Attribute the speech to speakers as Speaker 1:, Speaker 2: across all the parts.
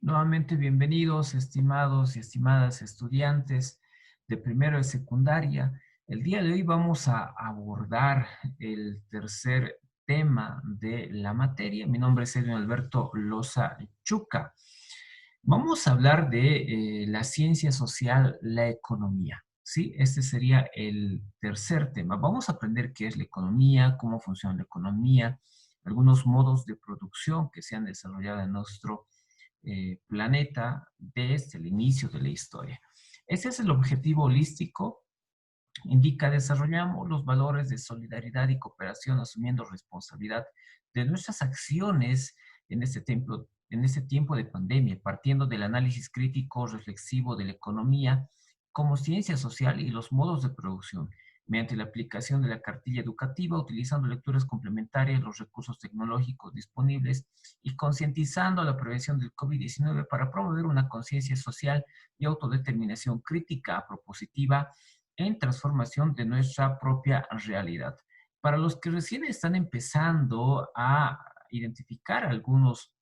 Speaker 1: Nuevamente, bienvenidos, estimados y estimadas estudiantes de primero de secundaria. El día de hoy vamos a abordar el tercer tema de la materia. Mi nombre es Edwin Alberto Loza Chuca. Vamos a hablar de la ciencia social, la economía. ¿Sí? Este sería el tercer tema. Vamos a aprender qué es la economía, cómo funciona la economía, algunos modos de producción que se han desarrollado en nuestro planeta desde el inicio de la historia. Ese es el objetivo holístico. Indica, desarrollamos los valores de solidaridad y cooperación asumiendo responsabilidad de nuestras acciones en este tiempo de pandemia, partiendo del análisis crítico reflexivo de la economía como ciencia social y los modos de producción, mediante la aplicación de la cartilla educativa, utilizando lecturas complementarias, los recursos tecnológicos disponibles y concientizando la prevención del COVID-19 para promover una conciencia social y autodeterminación crítica, propositiva, en transformación de nuestra propia realidad. Para los que recién están empezando a identificar algunos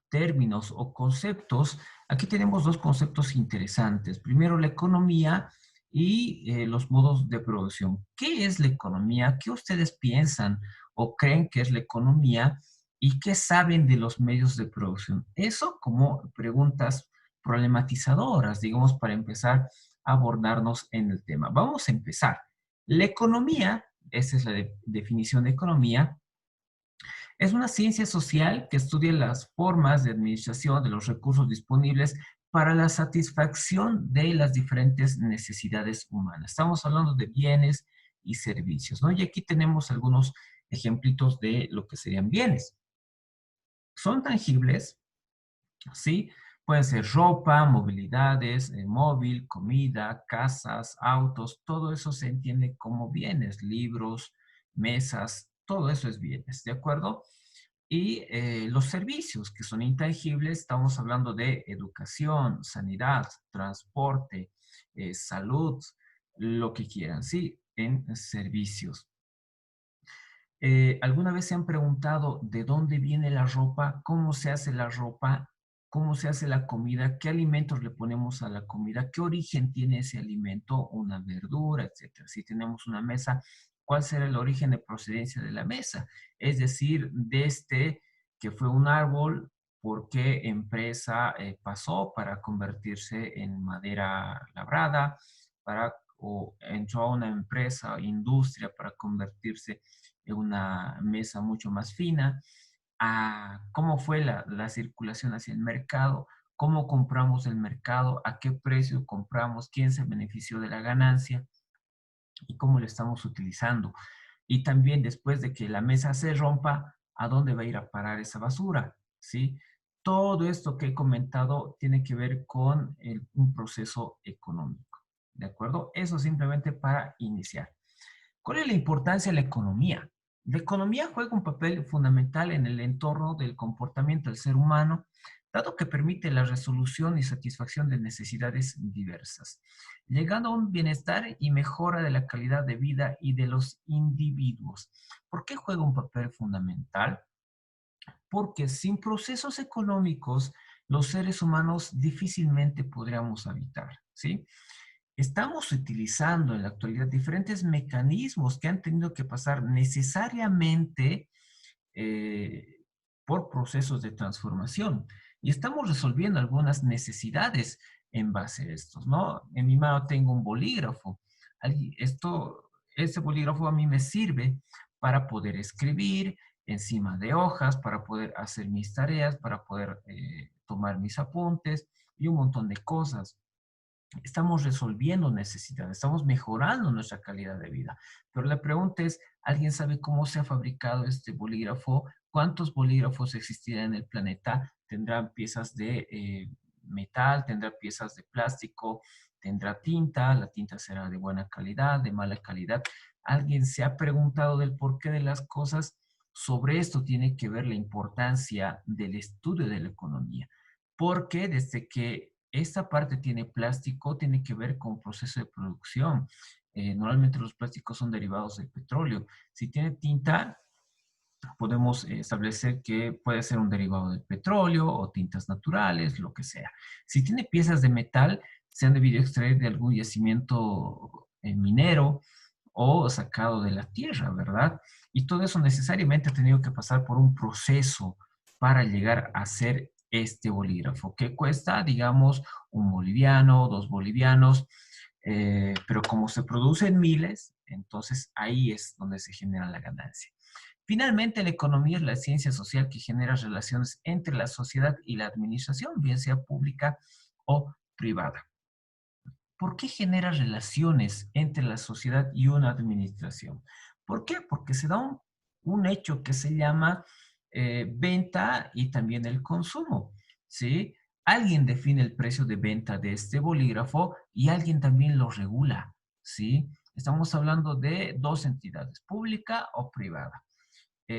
Speaker 1: términos o conceptos, aquí tenemos dos conceptos interesantes. Primero, la economía y los modos de producción. ¿Qué es la economía? ¿Qué ustedes piensan o creen que es la economía? ¿Y qué saben de los medios de producción? Eso como preguntas problematizadoras, digamos, para empezar a abordarnos en el tema. Vamos a empezar. La economía, esa es la definición de economía, es una ciencia social que estudia las formas de administración de los recursos disponibles para la satisfacción de las diferentes necesidades humanas. Estamos hablando de bienes y servicios, ¿no? Y aquí tenemos algunos ejemplitos de lo que serían bienes. Son tangibles, ¿sí? Pueden ser ropa, movilidades, móvil, comida, casas, autos, todo eso se entiende como bienes, libros, mesas, todo eso es bienes, ¿de acuerdo? Y los servicios que son intangibles, estamos hablando de educación, sanidad, transporte, salud, lo que quieran, ¿sí? En servicios. ¿Alguna vez se han preguntado de dónde viene la ropa? ¿Cómo se hace la ropa? ¿Cómo se hace la comida? ¿Qué alimentos le ponemos a la comida? ¿Qué origen tiene ese alimento? Una verdura, etcétera. Si tenemos una mesa, ¿cuál será el origen de procedencia de la mesa? Es decir, de este que fue un árbol, ¿por qué empresa pasó para convertirse en madera labrada? O entró a una empresa, industria, para convertirse una mesa mucho más fina, a cómo fue la circulación hacia el mercado, cómo compramos el mercado, a qué precio compramos, quién se benefició de la ganancia y cómo lo estamos utilizando. Y también después de que la mesa se rompa, ¿a dónde va a ir a parar esa basura? ¿Sí? Todo esto que he comentado tiene que ver con un proceso económico. ¿De acuerdo? Eso simplemente para iniciar. ¿Cuál es la importancia de la economía? La economía juega un papel fundamental en el entorno del comportamiento del ser humano, dado que permite la resolución y satisfacción de necesidades diversas, llegando a un bienestar y mejora de la calidad de vida y de los individuos. ¿Por qué juega un papel fundamental? Porque sin procesos económicos, los seres humanos difícilmente podríamos habitar, ¿sí? Estamos utilizando en la actualidad diferentes mecanismos que han tenido que pasar necesariamente eh, por procesos de transformación y estamos resolviendo algunas necesidades en base a estos, ¿no? En mi mano tengo un bolígrafo. Ese bolígrafo a mí me sirve para poder escribir encima de hojas, para poder hacer mis tareas, para poder tomar mis apuntes y un montón de cosas. Estamos resolviendo necesidades, estamos mejorando nuestra calidad de vida. Pero la pregunta es, ¿alguien sabe cómo se ha fabricado este bolígrafo? ¿Cuántos bolígrafos existirán en el planeta? ¿Tendrán piezas de metal? ¿Tendrá piezas de plástico? ¿Tendrá tinta? ¿La tinta será de buena calidad, de mala calidad? ¿Alguien se ha preguntado del porqué de las cosas? Sobre esto tiene que ver la importancia del estudio de la economía, porque desde que esta parte tiene plástico, tiene que ver con proceso de producción. Normalmente los plásticos son derivados del petróleo. Si tiene tinta, Podemos establecer que puede ser un derivado del petróleo o tintas naturales, lo que sea. Si tiene piezas de metal, se han debido extraer de algún yacimiento minero o sacado de la tierra, ¿verdad? Y todo eso necesariamente ha tenido que pasar por un proceso para llegar a ser este bolígrafo, que cuesta, digamos, un boliviano, dos bolivianos, pero como se producen miles, entonces ahí es donde se genera la ganancia. Finalmente, la economía es la ciencia social que genera relaciones entre la sociedad y la administración, bien sea pública o privada. ¿Por qué genera relaciones entre la sociedad y una administración? ¿Por qué? Porque se da un hecho que se llama venta y también el consumo, ¿sí? Alguien define el precio de venta de este bolígrafo y alguien también lo regula, ¿sí? Estamos hablando de dos entidades, pública o privada.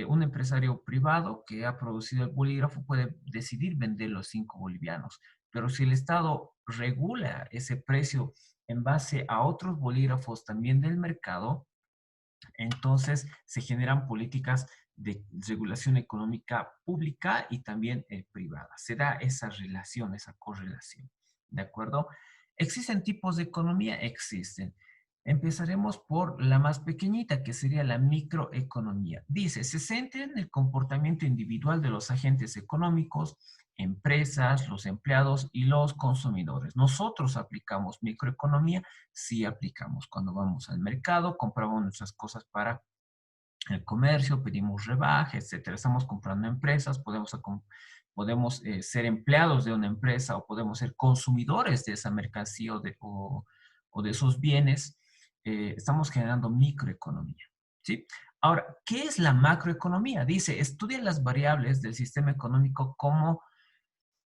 Speaker 1: Un empresario privado que ha producido el bolígrafo puede decidir vender los 5 bolivianos, pero si el Estado regula ese precio en base a otros bolígrafos también del mercado, entonces se generan políticas de regulación económica pública y también privada. Se da esa relación, esa correlación. ¿De acuerdo? ¿Existen tipos de economía? Existen. Empezaremos por la más pequeñita, que sería la microeconomía. Dice, se centra en el comportamiento individual de los agentes económicos, empresas, los empleados y los consumidores. Nosotros aplicamos microeconomía, sí aplicamos. Cuando vamos al mercado, compramos nuestras cosas para el comercio, pedimos rebaja, etcétera. Estamos comprando empresas, podemos ser empleados de una empresa o podemos ser consumidores de esa mercancía o de esos bienes. Estamos generando microeconomía, ¿sí? Ahora, ¿qué es la macroeconomía? Dice, estudia las variables del sistema económico como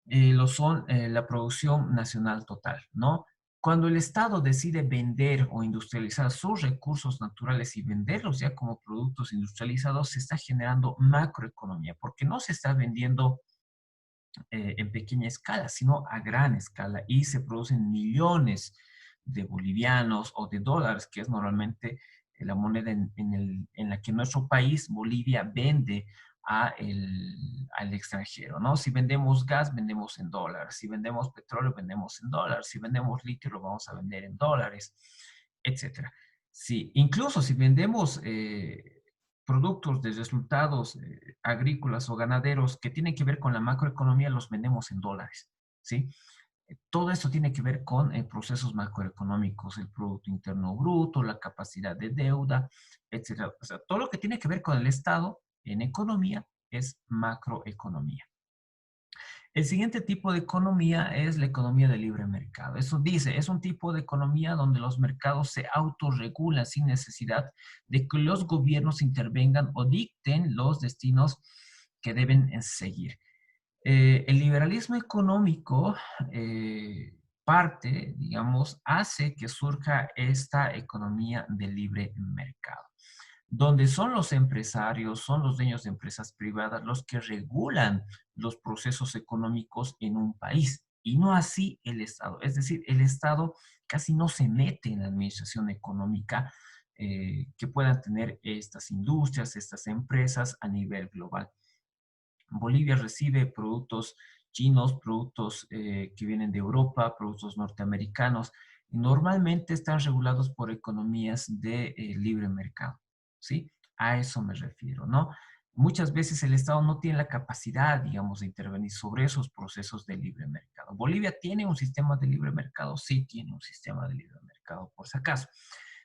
Speaker 1: lo son la producción nacional total, ¿no? Cuando el Estado decide vender o industrializar sus recursos naturales y venderlos ya como productos industrializados, se está generando macroeconomía, porque no se está vendiendo en pequeña escala, sino a gran escala y se producen millones de bolivianos o de dólares, que es normalmente la moneda en la que nuestro país, Bolivia, vende al extranjero, ¿no? Si vendemos gas, vendemos en dólares. Si vendemos petróleo, vendemos en dólares. Si vendemos litio, lo vamos a vender en dólares, etcétera. Sí, incluso si vendemos productos de resultados agrícolas o ganaderos que tienen que ver con la macroeconomía, los vendemos en dólares, ¿sí? Todo esto tiene que ver con procesos macroeconómicos, el Producto Interno Bruto, la capacidad de deuda, etcétera. O sea, todo lo que tiene que ver con el Estado en economía es macroeconomía. El siguiente tipo de economía es la economía de libre mercado. Eso dice, es un tipo de economía donde los mercados se autorregulan sin necesidad de que los gobiernos intervengan o dicten los destinos que deben seguir. El liberalismo económico parte, digamos, hace que surja esta economía de libre mercado, donde son los empresarios, son los dueños de empresas privadas los que regulan los procesos económicos en un país y no así el Estado. Es decir, el Estado casi no se mete en la administración económica que puedan tener estas industrias, estas empresas a nivel global. Bolivia recibe productos chinos, productos que vienen de Europa, productos norteamericanos, y normalmente están regulados por economías de libre mercado, ¿sí? A eso me refiero, ¿no? Muchas veces el Estado no tiene la capacidad, digamos, de intervenir sobre esos procesos de libre mercado. ¿Bolivia tiene un sistema de libre mercado? Sí, tiene un sistema de libre mercado, por si acaso.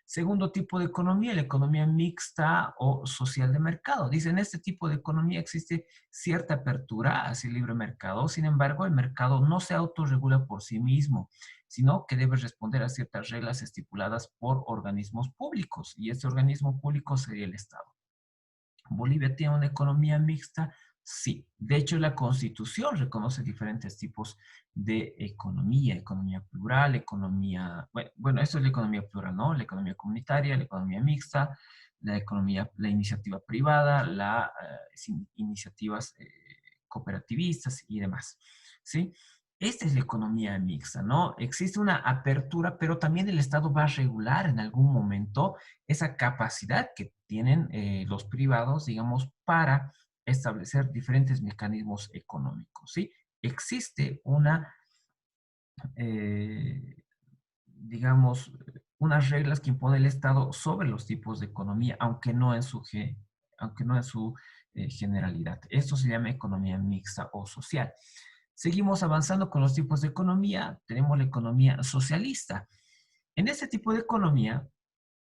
Speaker 1: Segundo tipo de economía, la economía mixta o social de mercado. Dicen, este tipo de economía existe cierta apertura hacia el libre mercado, sin embargo, el mercado no se autorregula por sí mismo, sino que debe responder a ciertas reglas estipuladas por organismos públicos, y este organismo público sería el Estado. ¿Bolivia tiene una economía mixta? Sí. De hecho, la Constitución reconoce diferentes tipos de economía, economía plural, economía, bueno, esto es la economía plural, ¿no? La economía comunitaria, la economía mixta, la economía, la iniciativa privada, las iniciativas cooperativistas y demás, ¿sí? Esta es la economía mixta, ¿no? Existe una apertura, pero también el Estado va a regular en algún momento esa capacidad que tienen los privados, digamos, para establecer diferentes mecanismos económicos, ¿sí? Existe una, eh, digamos, unas reglas que impone el Estado sobre los tipos de economía, aunque no en su generalidad. Esto se llama economía mixta o social. Seguimos avanzando con los tipos de economía. Tenemos la economía socialista. En este tipo de economía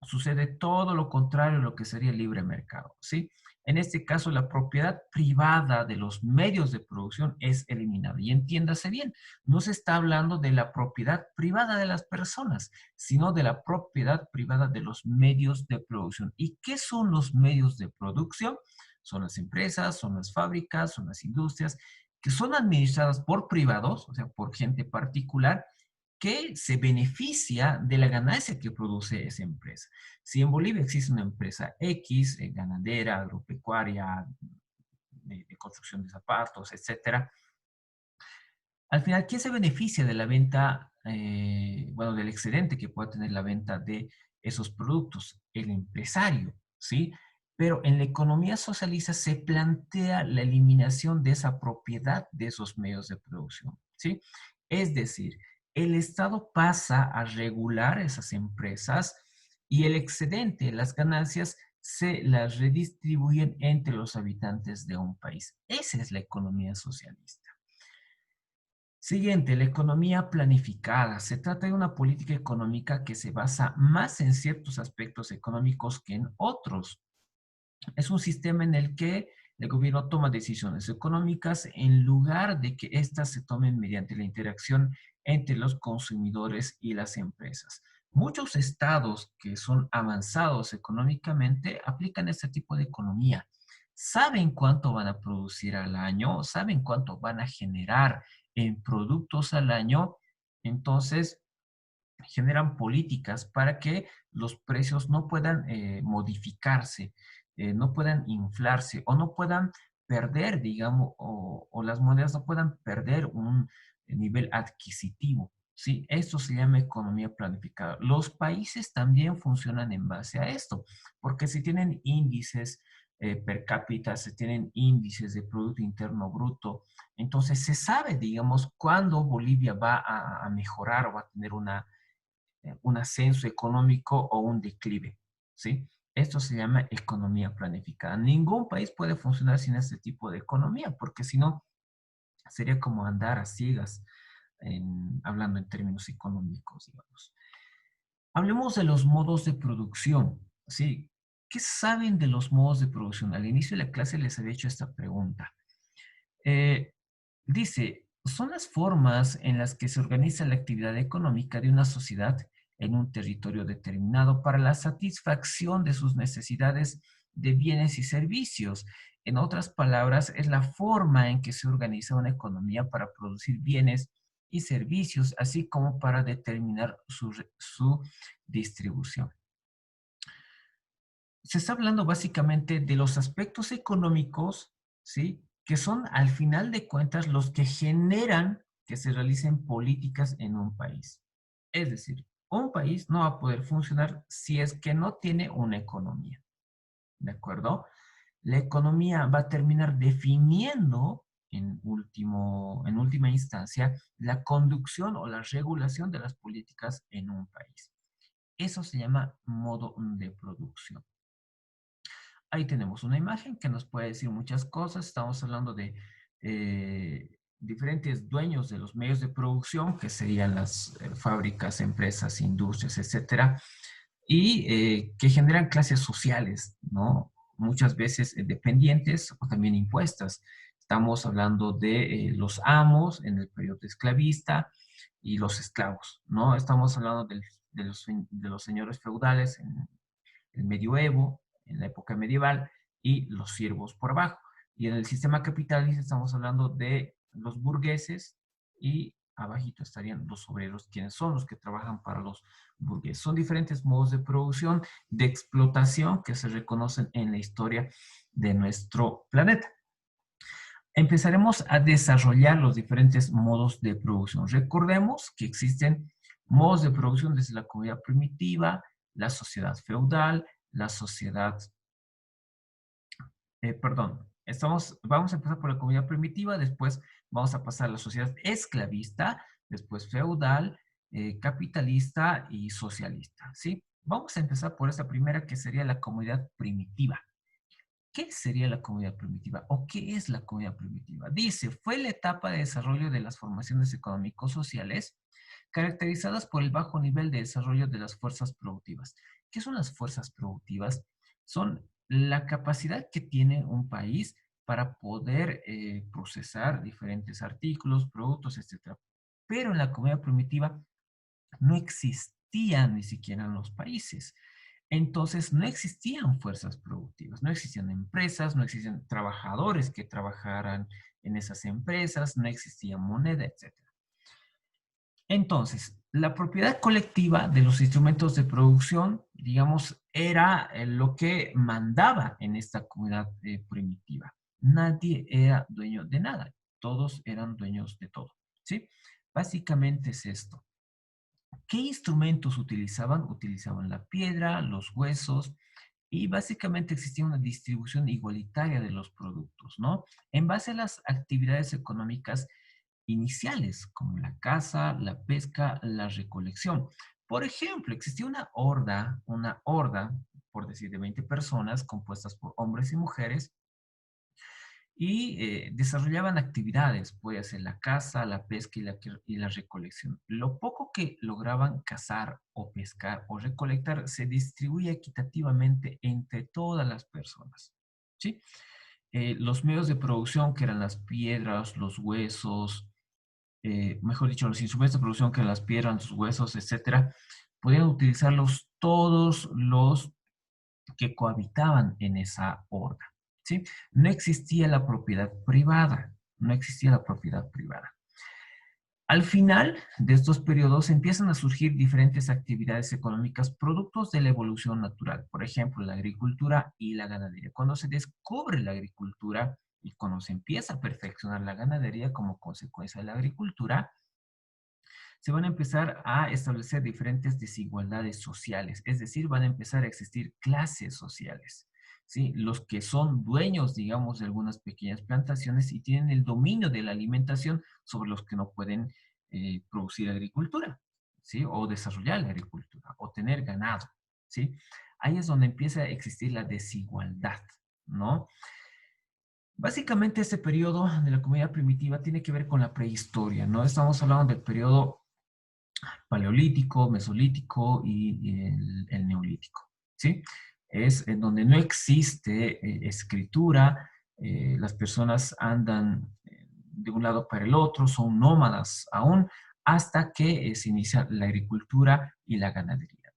Speaker 1: sucede todo lo contrario a lo que sería el libre mercado, ¿sí? En este caso, la propiedad privada de los medios de producción es eliminada. Y entiéndase bien, no se está hablando de la propiedad privada de las personas, sino de la propiedad privada de los medios de producción. ¿Y qué son los medios de producción? Son las empresas, son las fábricas, son las industrias, que son administradas por privados, o sea, por gente particular, que se beneficia de la ganancia que produce esa empresa. Si en Bolivia existe una empresa X, ganadera, agropecuaria, de construcción de zapatos, etcétera, al final, ¿quién se beneficia de la venta, bueno, del excedente que pueda tener la venta de esos productos? El empresario, ¿sí? Pero en la economía socialista se plantea la eliminación de esa propiedad de esos medios de producción, ¿sí? Es decir, el Estado pasa a regular esas empresas y el excedente, las ganancias, se las redistribuyen entre los habitantes de un país. Esa es la economía socialista. Siguiente, la economía planificada. Se trata de una política económica que se basa más en ciertos aspectos económicos que en otros. Es un sistema en el que el gobierno toma decisiones económicas en lugar de que éstas se tomen mediante la interacción entre los consumidores y las empresas. Muchos estados que son avanzados económicamente aplican este tipo de economía. Saben cuánto van a producir al año, saben cuánto van a generar en productos al año, entonces generan políticas para que los precios no puedan modificarse, no puedan inflarse o no puedan perder, digamos, o las monedas no puedan perder un nivel adquisitivo. Sí, esto se llama economía planificada. Los países también funcionan en base a esto, porque si tienen índices per cápita, se tienen índices de Producto Interno Bruto, entonces se sabe, digamos, cuándo Bolivia va a mejorar o va a tener un ascenso económico o un declive, ¿sí? Esto se llama economía planificada. Ningún país puede funcionar sin este tipo de economía, porque si no, sería como andar a ciegas, hablando en términos económicos, digamos. Hablemos de los modos de producción, ¿sí? ¿Qué saben de los modos de producción? Al inicio de la clase les había hecho esta pregunta. Eh, Dice, son las formas en las que se organiza la actividad económica de una sociedad en un territorio determinado para la satisfacción de sus necesidades de bienes y servicios. En otras palabras, es la forma en que se organiza una economía para producir bienes y servicios, así como para determinar su distribución. Se está hablando básicamente de los aspectos económicos, ¿sí? Que son al final de cuentas los que generan que se realicen políticas en un país. Es decir, un país no va a poder funcionar si es que no tiene una economía, ¿de acuerdo? La economía va a terminar definiendo en última instancia la conducción o la regulación de las políticas en un país. Eso se llama modo de producción. Ahí tenemos una imagen que nos puede decir muchas cosas. Estamos hablando de diferentes dueños de los medios de producción, que serían las fábricas, empresas, industrias, etcétera, y que generan clases sociales, ¿no? Muchas veces dependientes o también impuestas. Estamos hablando de los amos en el periodo esclavista y los esclavos, ¿no? Estamos hablando de los señores feudales en el medioevo, en la época medieval, y los siervos por abajo. Y en el sistema capitalista estamos hablando de los burgueses y abajito estarían los obreros, quienes son los que trabajan para los burgueses. Son diferentes modos de producción, de explotación que se reconocen en la historia de nuestro planeta. Empezaremos a desarrollar los diferentes modos de producción. Recordemos que existen modos de producción desde la comunidad primitiva, la sociedad feudal, la sociedad perdón, vamos a empezar por la comunidad primitiva, después vamos a pasar a la sociedad esclavista, después feudal, capitalista y socialista, ¿sí? Vamos a empezar por esta primera que sería la comunidad primitiva. ¿Qué sería la comunidad primitiva o qué es la comunidad primitiva? Dice, fue la etapa de desarrollo de las formaciones económico-sociales caracterizadas por el bajo nivel de desarrollo de las fuerzas productivas. ¿Qué son las fuerzas productivas? Son la capacidad que tiene un país para poder procesar diferentes artículos, productos, etcétera. Pero en la comunidad primitiva no existían ni siquiera en los países. Entonces, no existían fuerzas productivas, no existían empresas, no existían trabajadores que trabajaran en esas empresas, no existía moneda, etcétera. Entonces, la propiedad colectiva de los instrumentos de producción, digamos, era lo que mandaba en esta comunidad primitiva. Nadie era dueño de nada, todos eran dueños de todo, ¿sí? Básicamente es esto. ¿Qué instrumentos utilizaban? Utilizaban la piedra, los huesos y básicamente existía una distribución igualitaria de los productos, ¿no? En base a las actividades económicas iniciales, como la caza, la pesca, la recolección. Por ejemplo, existía una horda, por decir, de 20 personas, compuestas por hombres y mujeres, y desarrollaban actividades, puede ser la caza, la pesca y la recolección. Lo poco que lograban cazar o pescar o recolectar se distribuía equitativamente entre todas las personas, ¿sí? Los medios de producción, que eran las piedras, los huesos, mejor dicho, los instrumentos de producción, que eran las piedras, los huesos, etcétera, podían utilizarlos todos los que cohabitaban en esa horda, ¿sí? No existía la propiedad privada, no existía la propiedad privada. Al final de estos periodos empiezan a surgir diferentes actividades económicas productos de la evolución natural, por ejemplo, la agricultura y la ganadería. Cuando se descubre la agricultura y cuando se empieza a perfeccionar la ganadería como consecuencia de la agricultura, se van a empezar a establecer diferentes desigualdades sociales, es decir, van a empezar a existir clases sociales, ¿sí? Los que son dueños, digamos, de algunas pequeñas plantaciones y tienen el dominio de la alimentación sobre los que no pueden producir agricultura, ¿sí? O desarrollar la agricultura, o tener ganado, ¿sí? Ahí es donde empieza a existir la desigualdad, ¿no? Básicamente este periodo de la comunidad primitiva tiene que ver con la prehistoria, ¿no? Estamos hablando del periodo paleolítico, mesolítico y el neolítico, ¿sí? Es en donde no existe escritura, las personas andan de un lado para el otro, son nómadas aún, hasta que se inicia la agricultura y la ganadería.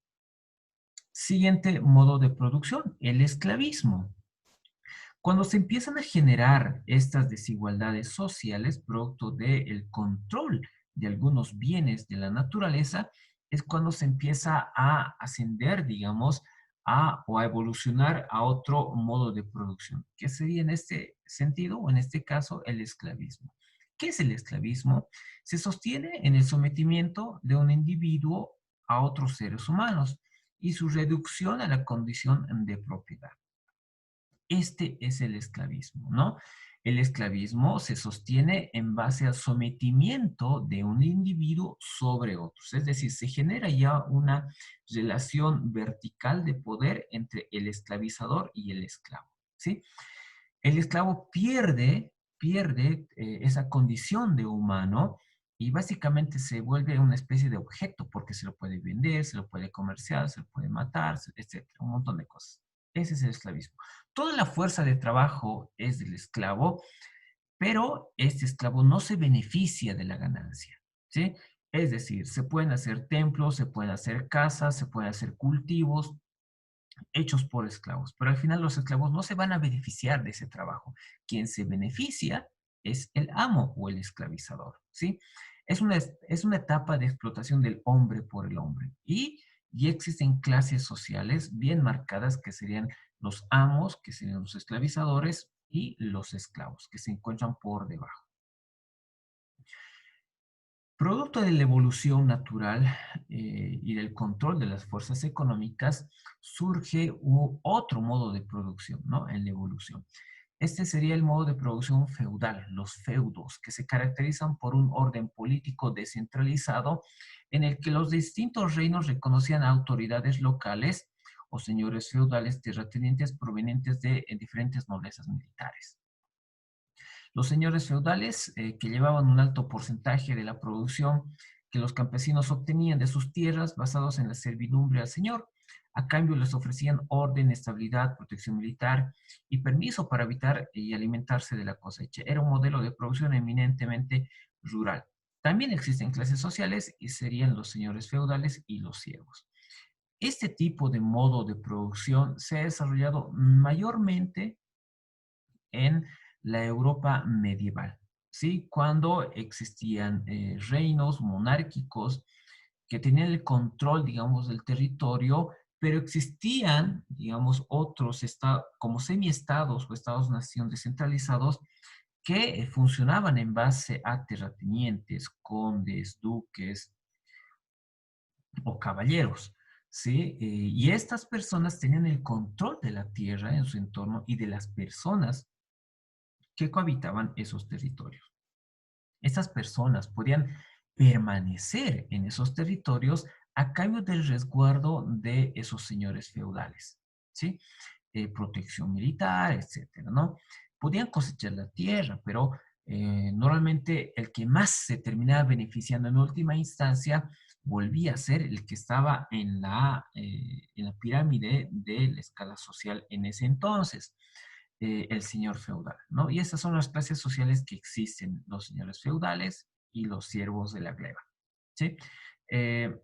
Speaker 1: Siguiente modo de producción, el esclavismo. Cuando se empiezan a generar estas desigualdades sociales producto del control de algunos bienes de la naturaleza, es cuando se empieza a ascender, digamos, o a evolucionar a otro modo de producción, que sería en este sentido, o en este caso, el esclavismo. ¿Qué es el esclavismo? Se sostiene en el sometimiento de un individuo a otros seres humanos y su reducción a la condición de propiedad. Este es el esclavismo, ¿no? El esclavismo se sostiene en base al sometimiento de un individuo sobre otros, es decir, se genera ya una relación vertical de poder entre el esclavizador y el esclavo, ¿sí? El esclavo pierde esa condición de humano y básicamente se vuelve una especie de objeto porque se lo puede vender, se lo puede comerciar, se lo puede matar, etcétera, un montón de cosas. Ese es el esclavismo. Toda la fuerza de trabajo es del esclavo, pero este esclavo no se beneficia de la ganancia, ¿sí? Es decir, se pueden hacer templos, se pueden hacer casas, se pueden hacer cultivos, hechos por esclavos, pero al final los esclavos no se van a beneficiar de ese trabajo. Quien se beneficia es el amo o el esclavizador, ¿sí? Es una etapa de explotación del hombre por el hombre y existen clases sociales bien marcadas que serían los amos, que serían los esclavizadores y los esclavos, que se encuentran por debajo. Producto de la evolución natural y del control de las fuerzas económicas, surge otro modo de producción, ¿no? En la evolución. Este sería el modo de producción feudal, los feudos, que se caracterizan por un orden político descentralizado en el que los distintos reinos reconocían a autoridades locales o señores feudales terratenientes provenientes de diferentes noblezas militares. Los señores feudales, que llevaban un alto porcentaje de la producción que los campesinos obtenían de sus tierras basados en la servidumbre al señor, a cambio les ofrecían orden, estabilidad, protección militar y permiso para habitar y alimentarse de la cosecha. Era un modelo de producción eminentemente rural. También existen clases sociales y serían los señores feudales y los siervos. Este tipo de modo de producción se ha desarrollado mayormente en la Europa medieval, ¿sí? Cuando existían reinos monárquicos que tenían el control, digamos, del territorio, pero existían, digamos, otros estados, como semiestados o estados-nación descentralizados, que funcionaban en base a terratenientes, condes, duques o caballeros, ¿sí? Y estas personas tenían el control de la tierra en su entorno y de las personas que cohabitaban esos territorios. Estas personas podían permanecer en esos territorios a cambio del resguardo de esos señores feudales, ¿sí? Protección militar, etcétera, ¿no? Podían cosechar la tierra, pero normalmente el que más se terminaba beneficiando en última instancia volvía a ser el que estaba en la pirámide de la escala social en ese entonces, el señor feudal, ¿no? Y estas son las clases sociales que existen, los señores feudales y los siervos de la gleba, ¿sí? Eh,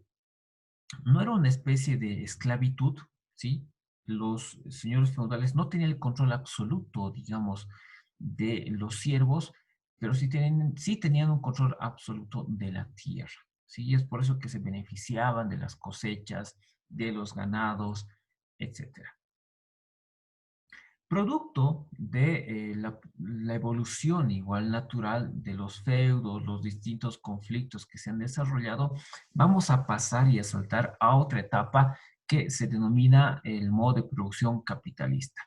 Speaker 1: no era una especie de esclavitud, ¿sí? Los señores feudales no tenían el control absoluto, digamos, de los siervos, pero sí tenían un control absoluto de la tierra, ¿sí? Y es por eso que se beneficiaban de las cosechas, de los ganados, etcétera. Producto de la evolución igual natural de los feudos, los distintos conflictos que se han desarrollado, vamos a pasar y a saltar a otra etapa que se denomina el modo de producción capitalista.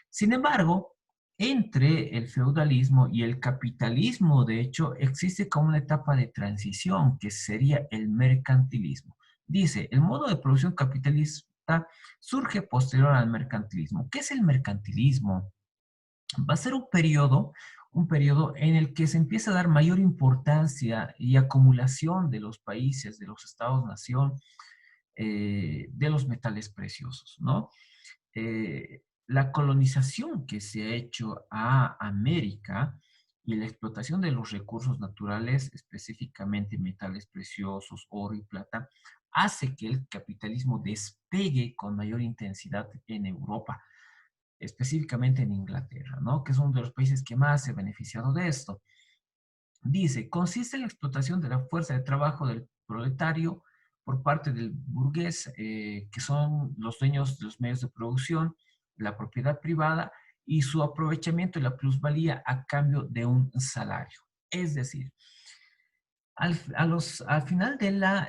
Speaker 1: Sin embargo, entre el feudalismo y el capitalismo, de hecho, existe como una etapa de transición que sería el mercantilismo. Dice, el modo de producción capitalista surge posterior al mercantilismo. ¿Qué es el mercantilismo? Va a ser un periodo en el que se empieza a dar mayor importancia y acumulación de los países, de los estados-nación, de los metales preciosos, ¿no? La colonización que se ha hecho a América y la explotación de los recursos naturales, específicamente metales preciosos, oro y plata, hace que el capitalismo despegue con mayor intensidad en Europa, específicamente en Inglaterra, ¿no? Que es uno de los países que más se ha beneficiado de esto. Dice, consiste en la explotación de la fuerza de trabajo del proletario por parte del burgués, que son los dueños de los medios de producción, la propiedad privada y su aprovechamiento y la plusvalía a cambio de un salario. Es decir, al final de la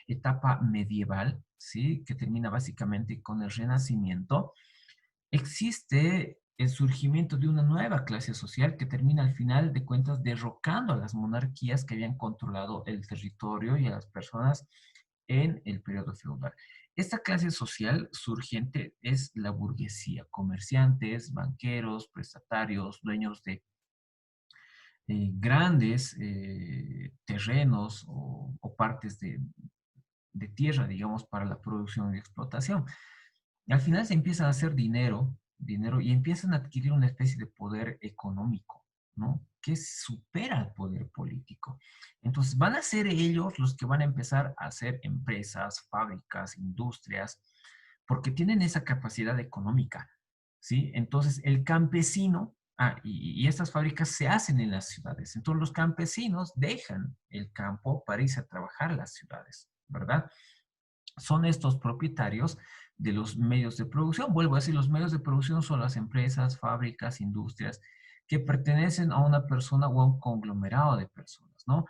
Speaker 1: etapa medieval, ¿sí? Que termina básicamente con el Renacimiento, existe el surgimiento de una nueva clase social que termina al final de cuentas derrocando a las monarquías que habían controlado el territorio y a las personas en el periodo feudal. Esta clase social surgiente es la burguesía, comerciantes, banqueros, prestatarios, dueños de grandes terrenos o partes de tierra, digamos, para la producción y explotación. Y al final se empiezan a hacer dinero y empiezan a adquirir una especie de poder económico, ¿no? Que supera al poder político. Entonces van a ser ellos los que van a empezar a hacer empresas, fábricas, industrias, porque tienen esa capacidad económica, ¿sí? Entonces el campesino, y estas fábricas se hacen en las ciudades, entonces los campesinos dejan el campo para irse a trabajar a las ciudades, ¿verdad? Son estos propietarios de los medios de producción. Vuelvo a decir, los medios de producción son las empresas, fábricas, industrias que pertenecen a una persona o a un conglomerado de personas, ¿no?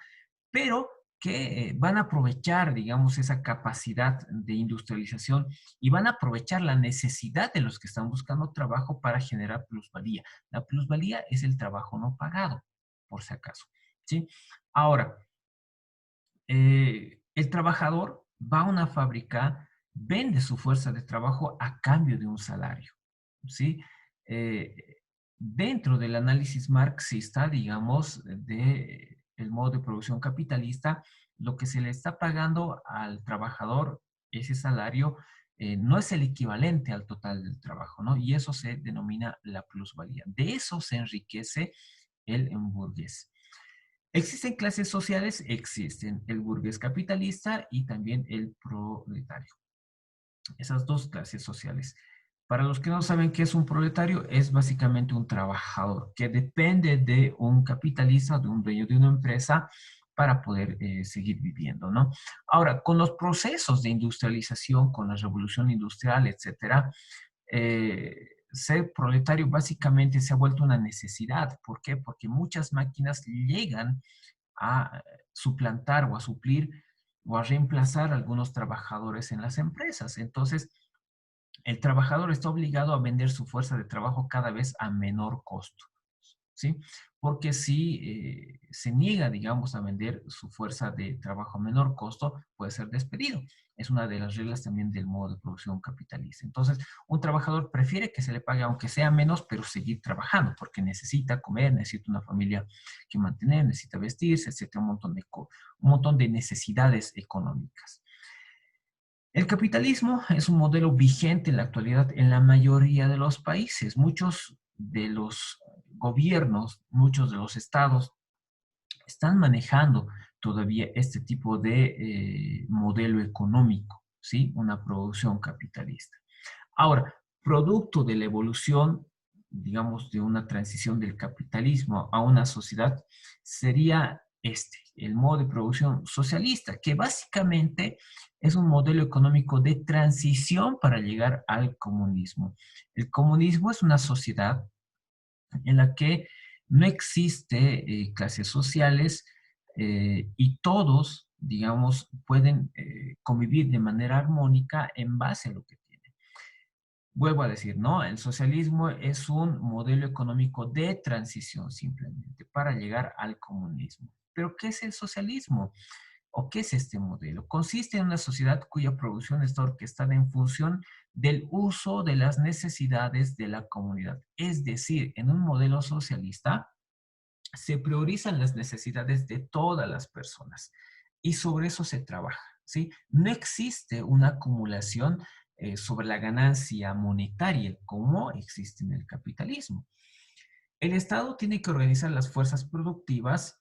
Speaker 1: Pero que van a aprovechar, digamos, esa capacidad de industrialización y van a aprovechar la necesidad de los que están buscando trabajo para generar plusvalía. La plusvalía es el trabajo no pagado, por si acaso, ¿sí? Ahora, el trabajador va a una fábrica, vende su fuerza de trabajo a cambio de un salario, ¿sí? Eh, Dentro del análisis marxista, digamos, de el modo de producción capitalista, lo que se le está pagando al trabajador, ese salario, no es el equivalente al total del trabajo, ¿no? Y eso se denomina la plusvalía. De eso se enriquece el burgués. ¿Existen clases sociales? Existen el burgués capitalista y también el proletario. Esas dos clases sociales. Para los que no saben qué es un proletario, es básicamente un trabajador que depende de un capitalista, de un dueño de una empresa para poder seguir viviendo, ¿no? Ahora, con los procesos de industrialización, con la revolución industrial, etcétera, ser proletario básicamente se ha vuelto una necesidad. ¿Por qué? Porque muchas máquinas llegan a suplantar o a suplir o a reemplazar a algunos trabajadores en las empresas. Entonces, el trabajador está obligado a vender su fuerza de trabajo cada vez a menor costo, ¿sí? Porque si se niega, digamos, a vender su fuerza de trabajo a menor costo, puede ser despedido. Es una de las reglas también del modo de producción capitalista. Entonces, un trabajador prefiere que se le pague, aunque sea menos, pero seguir trabajando, porque necesita comer, necesita una familia que mantener, necesita vestirse, etcétera, un montón de necesidades económicas. El capitalismo es un modelo vigente en la actualidad en la mayoría de los países. Muchos de los gobiernos, muchos de los estados están manejando todavía este tipo de modelo económico, ¿sí? Una producción capitalista. Ahora, producto de la evolución, digamos, de una transición del capitalismo a una sociedad, sería el modo de producción socialista, que básicamente es un modelo económico de transición para llegar al comunismo. El comunismo es una sociedad en la que no existe clases sociales y todos, digamos, pueden convivir de manera armónica en base a lo que tienen. Vuelvo a decir, ¿no? El socialismo es un modelo económico de transición simplemente para llegar al comunismo. Pero ¿qué es el socialismo? ¿O qué es este modelo? Consiste en una sociedad cuya producción está orquestada en función del uso de las necesidades de la comunidad. Es decir, en un modelo socialista se priorizan las necesidades de todas las personas y sobre eso se trabaja, ¿sí? No existe una acumulación sobre la ganancia monetaria como existe en el capitalismo. El Estado tiene que organizar las fuerzas productivas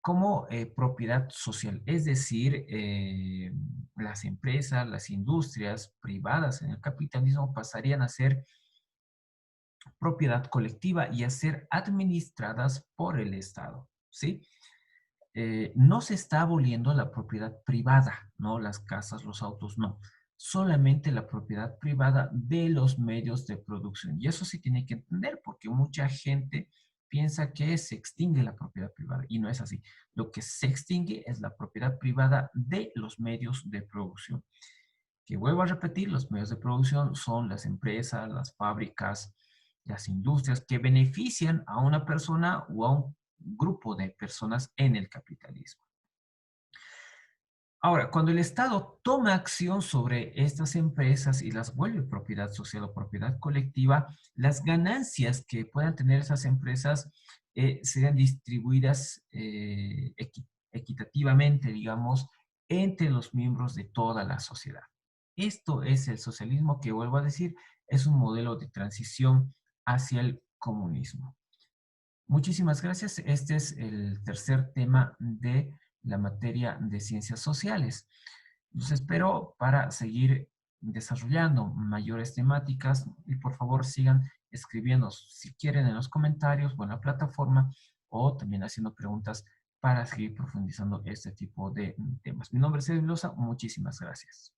Speaker 1: como propiedad social, es decir, las empresas, las industrias privadas en el capitalismo pasarían a ser propiedad colectiva y a ser administradas por el Estado, ¿sí? No se está aboliendo la propiedad privada, ¿no? Las casas, los autos, no. Solamente la propiedad privada de los medios de producción. Y eso sí tiene que entender, porque mucha gente piensa que se extingue la propiedad privada y no es así. Lo que se extingue es la propiedad privada de los medios de producción. Que vuelvo a repetir, los medios de producción son las empresas, las fábricas, las industrias que benefician a una persona o a un grupo de personas en el capitalismo. Ahora, cuando el Estado toma acción sobre estas empresas y las vuelve propiedad social o propiedad colectiva, las ganancias que puedan tener esas empresas serán distribuidas equitativamente, digamos, entre los miembros de toda la sociedad. Esto es el socialismo que, vuelvo a decir, es un modelo de transición hacia el comunismo. Muchísimas gracias. Este es el tercer tema de la materia de ciencias sociales. Los espero para seguir desarrollando mayores temáticas y por favor sigan escribiendo si quieren en los comentarios o en la plataforma o también haciendo preguntas para seguir profundizando este tipo de temas. Mi nombre es Edwin Loza. Muchísimas gracias.